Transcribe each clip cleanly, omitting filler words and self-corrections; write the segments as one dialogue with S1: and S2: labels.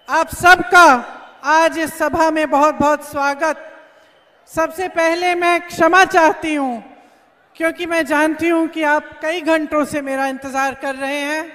S1: आप सबका आज इस सभा में बहुत बहुत स्वागत। सबसे पहले मैं क्षमा चाहती हूँ क्योंकि मैं जानती हूँ कि आप कई घंटों से मेरा इंतज़ार कर रहे हैं,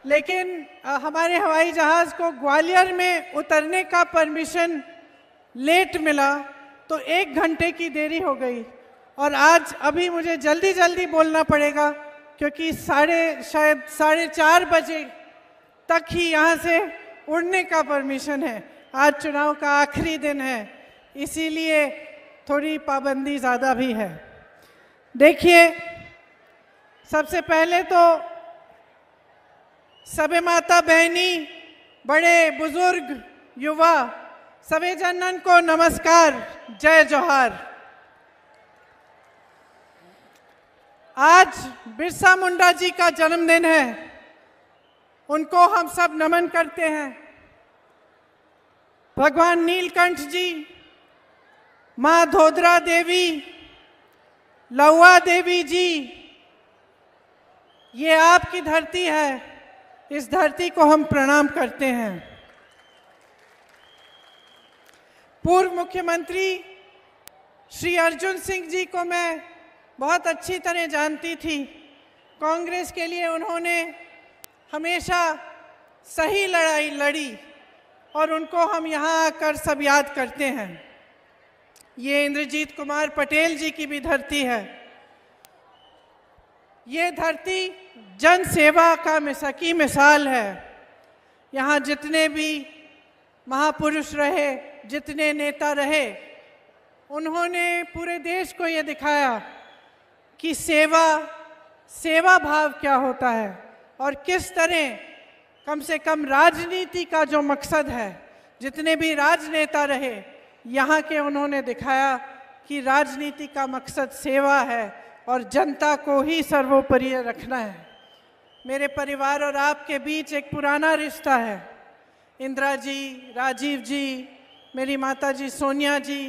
S1: लेकिन हमारे हवाई जहाज़ को ग्वालियर में उतरने का परमिशन लेट मिला तो 1 घंटे की देरी हो गई और आज अभी मुझे जल्दी जल्दी बोलना पड़ेगा क्योंकि शायद 4:30 बजे तक ही यहाँ से उड़ने का परमिशन है। आज चुनाव का आखिरी दिन है, इसीलिए थोड़ी पाबंदी ज़्यादा भी है। देखिए, सबसे पहले तो सभी माता बहनी, बड़े बुजुर्ग, युवा सभी जनन को नमस्कार, जय जोहार। आज बिरसा मुंडा जी का जन्मदिन है, उनको हम सब नमन करते हैं। भगवान नीलकंठ जी, माँ धोदरा देवी, लौआ देवी जी, ये आपकी धरती है, इस धरती को हम प्रणाम करते हैं। पूर्व मुख्यमंत्री श्री अर्जुन सिंह जी को मैं बहुत अच्छी तरह जानती थी। कांग्रेस के लिए उन्होंने हमेशा सही लड़ाई लड़ी और उनको हम यहाँ आकर सब याद करते हैं। ये इंद्रजीत कुमार पटेल जी की भी धरती है। ये धरती जन सेवा की मिसाल है। यहाँ जितने भी महापुरुष रहे, जितने नेता रहे, उन्होंने पूरे देश को ये दिखाया कि सेवा भाव क्या होता है और किस तरह कम से कम राजनीति का जो मकसद है, जितने भी राजनेता रहे यहाँ के, उन्होंने दिखाया कि राजनीति का मकसद सेवा है और जनता को ही सर्वोपरि रखना है। मेरे परिवार और आपके बीच एक पुराना रिश्ता है। इंदिरा जी, राजीव जी, मेरी माता जी सोनिया जी,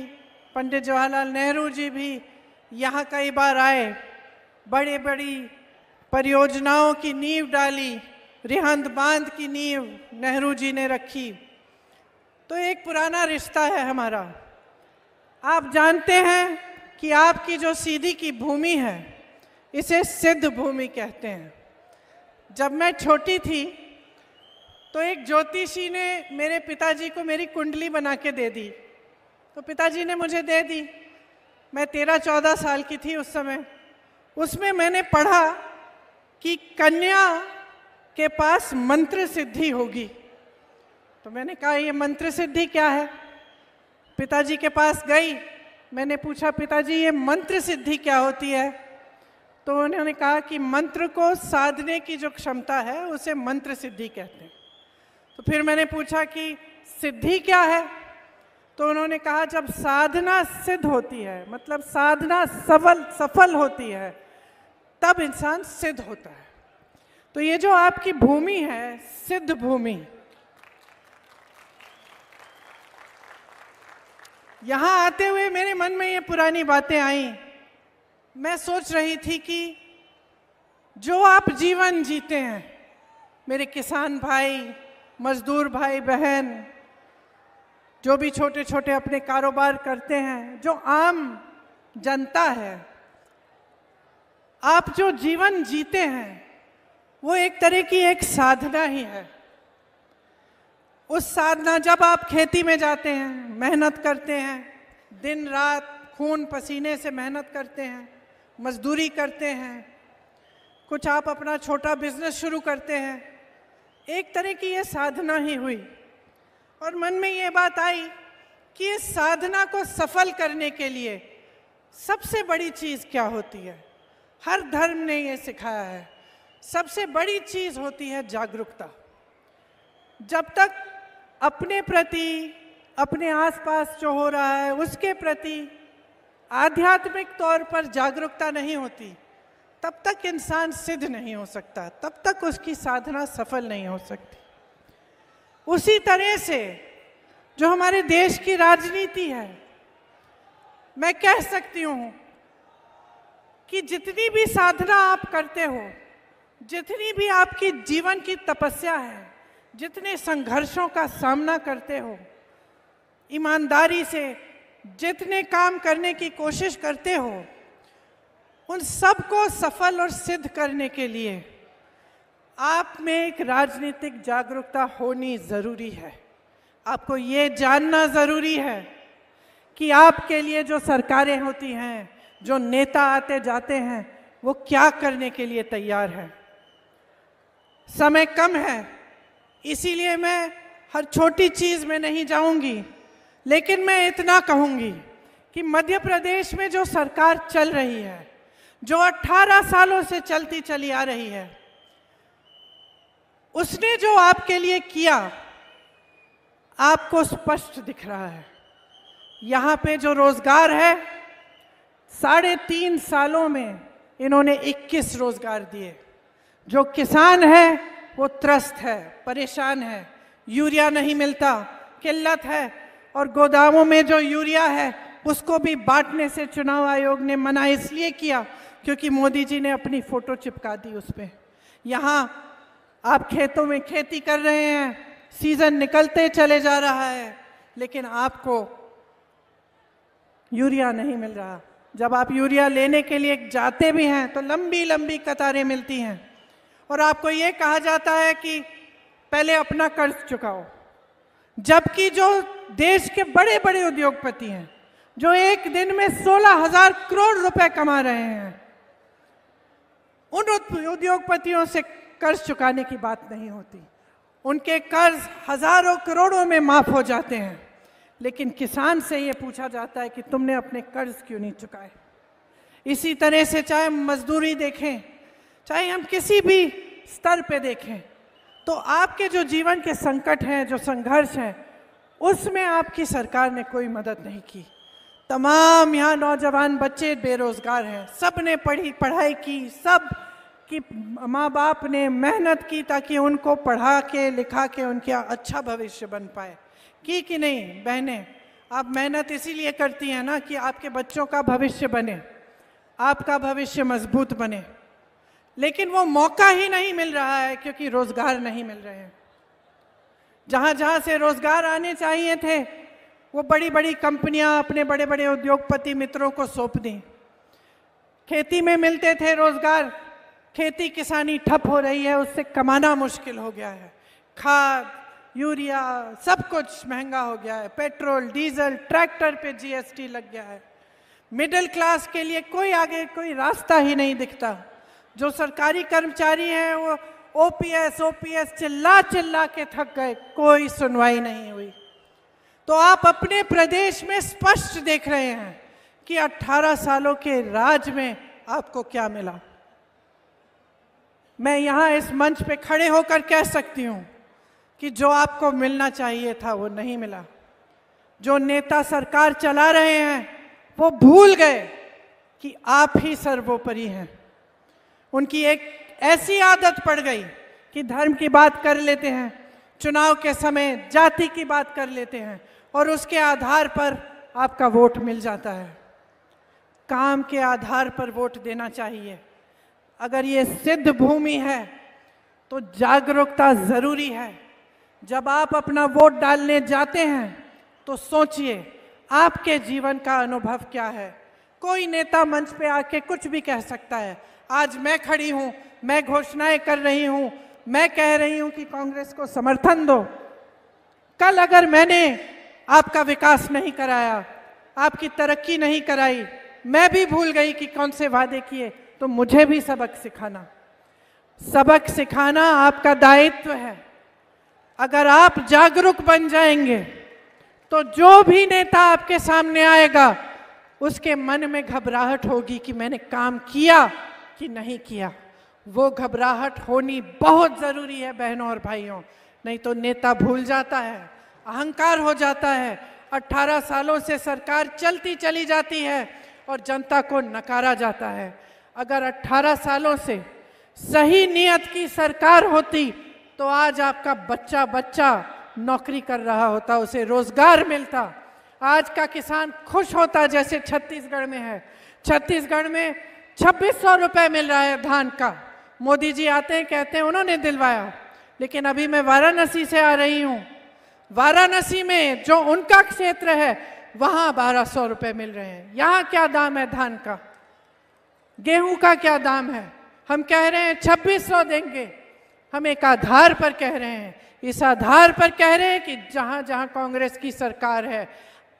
S1: पंडित जवाहरलाल नेहरू जी भी यहाँ कई बार आए, बड़ी बड़ी परियोजनाओं की नींव डाली, रिहंद बांध की नींव नेहरू जी ने रखी। तो एक पुराना रिश्ता है हमारा। आप जानते हैं कि आपकी जो सीधी की भूमि है, इसे सिद्ध भूमि कहते हैं। जब मैं छोटी थी तो एक ज्योतिषी ने मेरे पिताजी को मेरी कुंडली बना के दे दी, तो पिताजी ने मुझे दे दी। मैं 13-14 साल की थी उस समय। उसमें मैंने पढ़ा कि कन्या के पास मंत्र सिद्धि होगी। तो मैंने कहा ये मंत्र सिद्धि क्या है? पिताजी के पास गई, मैंने पूछा पिताजी ये मंत्र सिद्धि क्या होती है? तो उन्होंने कहा कि मंत्र को साधने की जो क्षमता है उसे मंत्र सिद्धि कहते हैं। तो फिर मैंने पूछा कि सिद्धि क्या है? तो उन्होंने कहा जब साधना सिद्ध होती है, मतलब साधना सफल होती है, तब इंसान सिद्ध होता है। तो ये जो आपकी भूमि है, सिद्ध भूमि, यहाँ आते हुए मेरे मन में ये पुरानी बातें आई। मैं सोच रही थी कि जो आप जीवन जीते हैं, मेरे किसान भाई, मजदूर भाई बहन, जो भी छोटे छोटे अपने कारोबार करते हैं, जो आम जनता है, आप जो जीवन जीते हैं वो एक तरह की एक साधना ही है। उस साधना, जब आप खेती में जाते हैं, मेहनत करते हैं, दिन रात खून पसीने से मेहनत करते हैं, मजदूरी करते हैं, कुछ आप अपना छोटा बिजनेस शुरू करते हैं, एक तरह की ये साधना ही हुई। और मन में ये बात आई कि इस साधना को सफल करने के लिए सबसे बड़ी चीज़ क्या होती है? हर धर्म ने ये सिखाया है, सबसे बड़ी चीज़ होती है जागरूकता। जब तक अपने प्रति, अपने आसपास जो हो रहा है उसके प्रति आध्यात्मिक तौर पर जागरूकता नहीं होती, तब तक इंसान सिद्ध नहीं हो सकता, तब तक उसकी साधना सफल नहीं हो सकती। उसी तरह से जो हमारे देश की राजनीति है, मैं कह सकती हूँ कि जितनी भी साधना आप करते हो, जितनी भी आपकी जीवन की तपस्या है, जितने संघर्षों का सामना करते हो, ईमानदारी से जितने काम करने की कोशिश करते हो, उन सब को सफल और सिद्ध करने के लिए आप में एक राजनीतिक जागरूकता होनी ज़रूरी है। आपको ये जानना ज़रूरी है कि आपके लिए जो सरकारें होती हैं, जो नेता आते जाते हैं, वो क्या करने के लिए तैयार है। समय कम है, इसीलिए मैं हर छोटी चीज़ में नहीं जाऊंगी, लेकिन मैं इतना कहूंगी कि मध्य प्रदेश में जो सरकार चल रही है, जो 18 सालों से चलती चली आ रही है, उसने जो आपके लिए किया आपको स्पष्ट दिख रहा है। यहाँ पे जो रोजगार है, 3.5 सालों में इन्होंने 21 रोजगार दिए। जो किसान है वो त्रस्त है, परेशान है, यूरिया नहीं मिलता, किल्लत है, और गोदामों में जो यूरिया है उसको भी बांटने से चुनाव आयोग ने मना इसलिए किया क्योंकि मोदी जी ने अपनी फोटो चिपका दी उस पर। यहाँ आप खेतों में खेती कर रहे हैं, सीजन निकलते चले जा रहा है, लेकिन आपको यूरिया नहीं मिल रहा। जब आप यूरिया लेने के लिए जाते भी हैं तो लंबी लंबी कतारें मिलती हैं, और आपको ये कहा जाता है कि पहले अपना कर्ज चुकाओ। जबकि जो देश के बड़े बड़े उद्योगपति हैं, जो एक दिन में 16,000 करोड़ रुपए कमा रहे हैं, उन उद्योगपतियों से कर्ज चुकाने की बात नहीं होती। उनके कर्ज हजारों करोड़ों में माफ हो जाते हैं, लेकिन किसान से ये पूछा जाता है कि तुमने अपने कर्ज क्यों नहीं चुकाए। इसी तरह से चाहे मजदूरी देखें, चाहे हम किसी भी स्तर पे देखें, तो आपके जो जीवन के संकट हैं, जो संघर्ष हैं, उसमें आपकी सरकार ने कोई मदद नहीं की। तमाम यहाँ नौजवान बच्चे बेरोजगार हैं, सब ने पढ़ाई की, सब की माँ बाप ने मेहनत की ताकि उनको पढ़ा के लिखा के उनका अच्छा भविष्य बन पाए। की कि नहीं बहनें? आप मेहनत इसीलिए करती हैं ना कि आपके बच्चों का भविष्य बने, आपका भविष्य मजबूत बने, लेकिन वो मौका ही नहीं मिल रहा है क्योंकि रोजगार नहीं मिल रहे हैं। जहाँ जहाँ से रोजगार आने चाहिए थे, वो बड़ी बड़ी कंपनियां अपने बड़े बड़े उद्योगपति मित्रों को सौंप दी। खेती में मिलते थे रोजगार, खेती किसानी ठप हो रही है, उससे कमाना मुश्किल हो गया है। खाद, यूरिया, सब कुछ महंगा हो गया है। पेट्रोल, डीजल, ट्रैक्टर पे जीएसटी लग गया है। मिडिल क्लास के लिए कोई आगे कोई रास्ता ही नहीं दिखता। जो सरकारी कर्मचारी हैं वो ओपीएस चिल्ला चिल्ला के थक गए, कोई सुनवाई नहीं हुई। तो आप अपने प्रदेश में स्पष्ट देख रहे हैं कि 18 सालों के राज में आपको क्या मिला। मैं यहाँ इस मंच पे खड़े होकर कह सकती हूँ कि जो आपको मिलना चाहिए था वो नहीं मिला। जो नेता सरकार चला रहे हैं वो भूल गए कि आप ही सर्वोपरि हैं। उनकी एक ऐसी आदत पड़ गई कि धर्म की बात कर लेते हैं, चुनाव के समय जाति की बात कर लेते हैं, और उसके आधार पर आपका वोट मिल जाता है। काम के आधार पर वोट देना चाहिए। अगर ये सिद्ध भूमि है तो जागरूकता जरूरी है। जब आप अपना वोट डालने जाते हैं तो सोचिए आपके जीवन का अनुभव क्या है। कोई नेता मंच पे आके कुछ भी कह सकता है। आज मैं खड़ी हूं, मैं घोषणाएं कर रही हूं, मैं कह रही हूं कि कांग्रेस को समर्थन दो। कल अगर मैंने आपका विकास नहीं कराया, आपकी तरक्की नहीं कराई, मैं भी भूल गई कि कौन से वादे किए, तो मुझे भी सबक सिखाना आपका दायित्व है। अगर आप जागरूक बन जाएंगे तो जो भी नेता आपके सामने आएगा उसके मन में घबराहट होगी कि मैंने काम किया कि नहीं किया। वो घबराहट होनी बहुत जरूरी है बहनों और भाइयों, नहीं तो नेता भूल जाता है, अहंकार हो जाता है। 18 सालों से सरकार चलती चली जाती है और जनता को नकारा जाता है। अगर 18 सालों से सही नियत की सरकार होती तो आज आपका बच्चा नौकरी कर रहा होता, उसे रोजगार मिलता। आज का किसान खुश होता जैसे छत्तीसगढ़ में है। छत्तीसगढ़ में 2600 रुपए मिल रहा है धान का। मोदी जी आते हैं, कहते हैं उन्होंने दिलवाया। लेकिन अभी मैं वाराणसी से आ रही हूँ। वाराणसी में जो उनका क्षेत्र है वहाँ 1200 रुपये मिल रहे हैं। यहाँ क्या दाम है धान का, गेहूं का क्या दाम है? हम कह रहे हैं 2600 देंगे। हम एक आधार पर कह रहे हैं, इस आधार पर कह रहे हैं कि जहाँ जहाँ कांग्रेस की सरकार है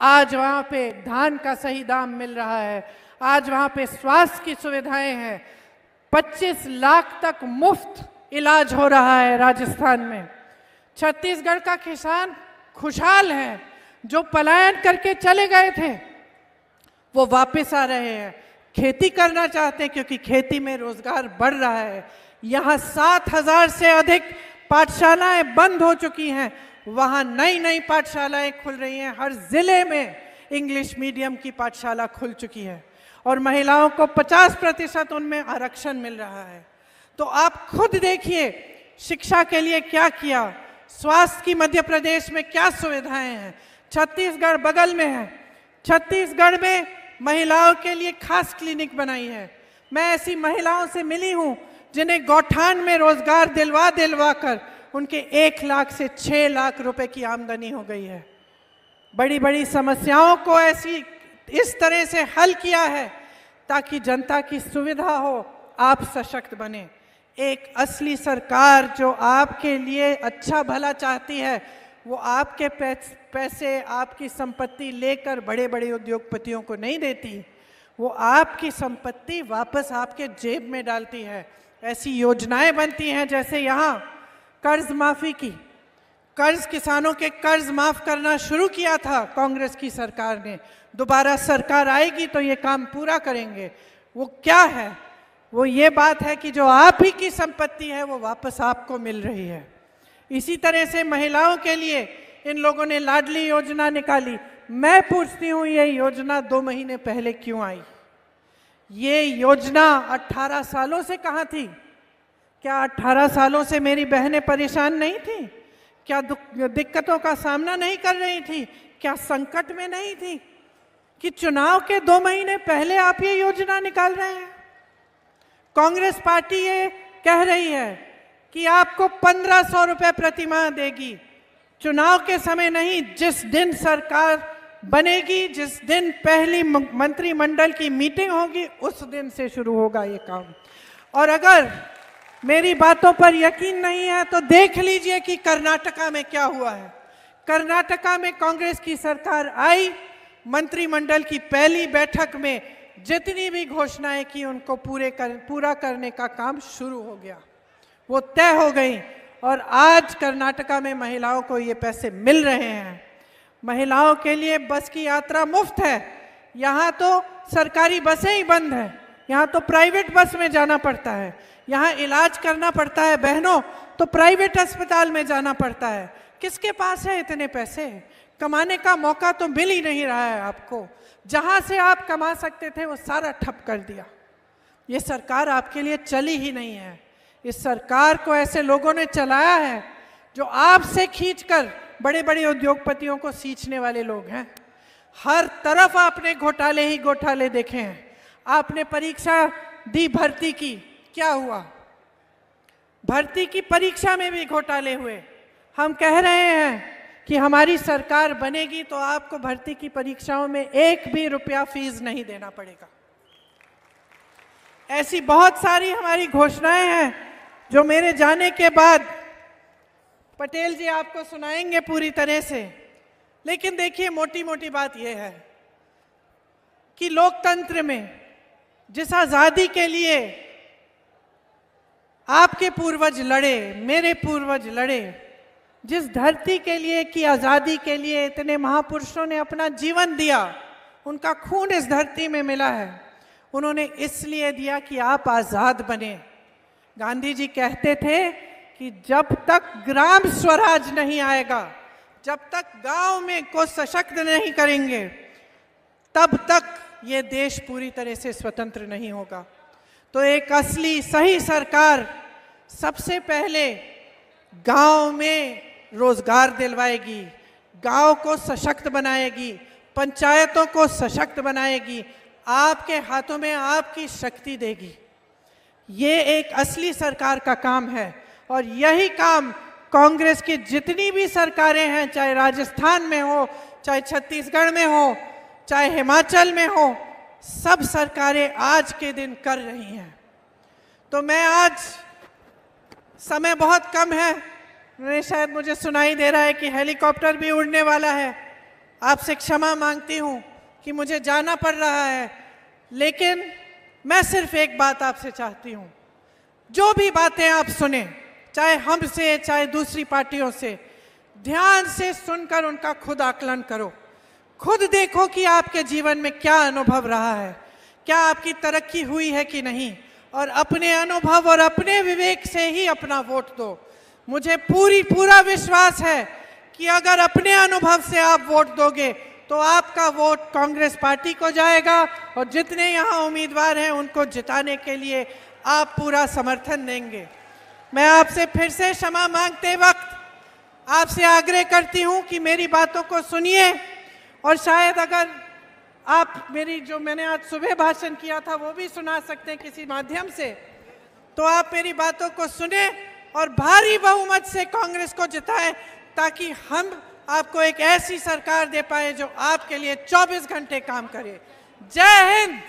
S1: आज वहाँ पे धान का सही दाम मिल रहा है, आज वहाँ पे स्वास्थ्य की सुविधाएं हैं। 25 लाख तक मुफ्त इलाज हो रहा है राजस्थान में। छत्तीसगढ़ का किसान खुशहाल है, जो पलायन करके चले गए थे वो वापस आ रहे हैं, खेती करना चाहते हैं क्योंकि खेती में रोजगार बढ़ रहा है। यहाँ 7000 से अधिक पाठशालाएं बंद हो चुकी हैं, वहाँ नई नई पाठशालाएं खुल रही हैं। हर जिले में इंग्लिश मीडियम की पाठशाला खुल चुकी है और महिलाओं को 50% उनमें आरक्षण मिल रहा है। तो आप खुद देखिए शिक्षा के लिए क्या किया, स्वास्थ्य की मध्य प्रदेश में क्या सुविधाएं हैं। छत्तीसगढ़ बगल में है, छत्तीसगढ़ में महिलाओं के लिए खास क्लिनिक बनाई है। मैं ऐसी महिलाओं से मिली हूँ जिन्हें गौठान में रोजगार दिलवा कर उनके 1 लाख से 6 लाख रुपए की आमदनी हो गई है। बड़ी बड़ी समस्याओं को ऐसी इस तरह से हल किया है ताकि जनता की सुविधा हो, आप सशक्त बने। एक असली सरकार जो आपके लिए अच्छा भला चाहती है वो आपके पैसे, आपकी संपत्ति लेकर बड़े बड़े उद्योगपतियों को नहीं देती, वो आपकी संपत्ति वापस आपके जेब में डालती है। ऐसी योजनाएं बनती हैं जैसे यहाँ कर्ज माफी की, कर्ज किसानों के कर्ज माफ करना शुरू किया था कांग्रेस की सरकार ने। दोबारा सरकार आएगी तो ये काम पूरा करेंगे। वो क्या है? वो ये बात है कि जो आप ही की संपत्ति है वो वापस आपको मिल रही है। इसी तरह से महिलाओं के लिए इन लोगों ने लाडली योजना निकाली। मैं पूछती हूँ ये योजना 2 महीने पहले क्यों आई? ये योजना 18 सालों से कहाँ थी? क्या 18 सालों से मेरी बहनें परेशान नहीं थी? क्या दिक्कतों का सामना नहीं कर रही थी? क्या संकट में नहीं थी कि चुनाव के 2 महीने पहले आप ये योजना निकाल रहे हैं? कांग्रेस पार्टी ये कह रही है कि आपको 1500 रुपये प्रतिमाह देगी। चुनाव के समय नहीं, जिस दिन सरकार बनेगी, जिस दिन पहली मंत्रिमंडल की मीटिंग होगी उस दिन से शुरू होगा ये काम। और अगर मेरी बातों पर यकीन नहीं है तो देख लीजिए कि कर्नाटका में क्या हुआ है। कर्नाटका में कांग्रेस की सरकार आई, मंत्रिमंडल की पहली बैठक में जितनी भी घोषणाएं की उनको पूरा करने का काम शुरू हो गया, वो तय हो गई और आज कर्नाटका में महिलाओं को ये पैसे मिल रहे हैं। महिलाओं के लिए बस की यात्रा मुफ्त है। यहाँ तो सरकारी बसें ही बंद हैं, यहाँ तो प्राइवेट बस में जाना पड़ता है। यहाँ इलाज करना पड़ता है बहनों तो प्राइवेट अस्पताल में जाना पड़ता है। किसके पास है इतने पैसे? कमाने का मौका तो मिल ही नहीं रहा है आपको। जहाँ से आप कमा सकते थे वो सारा ठप कर दिया। ये सरकार आपके लिए चली ही नहीं है। इस सरकार को ऐसे लोगों ने चलाया है जो आपसे खींचकर बड़े बड़े उद्योगपतियों को सींचने वाले लोग हैं। हर तरफ आपने घोटाले ही घोटाले देखे हैं। आपने परीक्षा दी भर्ती की, क्या हुआ? भर्ती की परीक्षा में भी घोटाले हुए। हम कह रहे हैं कि हमारी सरकार बनेगी तो आपको भर्ती की परीक्षाओं में 1 भी रुपया फीस नहीं देना पड़ेगा। ऐसी बहुत सारी हमारी घोषणाएं हैं जो मेरे जाने के बाद पटेल जी आपको सुनाएंगे पूरी तरह से। लेकिन देखिए, मोटी मोटी बात यह है कि लोकतंत्र में जिस आजादी के लिए आपके पूर्वज लड़े, मेरे पूर्वज लड़े, जिस धरती के लिए कि आज़ादी के लिए इतने महापुरुषों ने अपना जीवन दिया, उनका खून इस धरती में मिला है। उन्होंने इसलिए दिया कि आप आज़ाद बने। गांधी जी कहते थे कि जब तक ग्राम स्वराज नहीं आएगा, जब तक गांव में को सशक्त नहीं करेंगे, तब तक ये देश पूरी तरह से स्वतंत्र नहीं होगा। तो एक असली सही सरकार सबसे पहले गांव में रोजगार दिलवाएगी, गांव को सशक्त बनाएगी, पंचायतों को सशक्त बनाएगी, आपके हाथों में आपकी शक्ति देगी। ये एक असली सरकार का काम है। और यही काम कांग्रेस की जितनी भी सरकारें हैं, चाहे राजस्थान में हो, चाहे छत्तीसगढ़ में हो, चाहे हिमाचल में हो, सब सरकारें आज के दिन कर रही हैं। तो मैं आज, समय बहुत कम है, शायद मुझे सुनाई दे रहा है कि हेलीकॉप्टर भी उड़ने वाला है, आपसे क्षमा मांगती हूं कि मुझे जाना पड़ रहा है, लेकिन मैं सिर्फ एक बात आपसे चाहती हूं, जो भी बातें आप सुने, चाहे हमसे चाहे दूसरी पार्टियों से, ध्यान से सुनकर उनका खुद आकलन करो। खुद देखो कि आपके जीवन में क्या अनुभव रहा है, क्या आपकी तरक्की हुई है कि नहीं, और अपने अनुभव और अपने विवेक से ही अपना वोट दो। मुझे पूरा विश्वास है कि अगर अपने अनुभव से आप वोट दोगे तो आपका वोट कांग्रेस पार्टी को जाएगा और जितने यहाँ उम्मीदवार हैं उनको जिताने के लिए आप पूरा समर्थन देंगे। मैं आपसे फिर से क्षमा मांगते वक्त आपसे आग्रह करती हूँ कि मेरी बातों को सुनिए, और शायद अगर आप मेरी जो मैंने आज सुबह भाषण किया था वो भी सुना सकते हैं किसी माध्यम से, तो आप मेरी बातों को सुने और भारी बहुमत से कांग्रेस को जिताएं, ताकि हम आपको एक ऐसी सरकार दे पाए जो आपके लिए 24 घंटे काम करे। जय हिंद।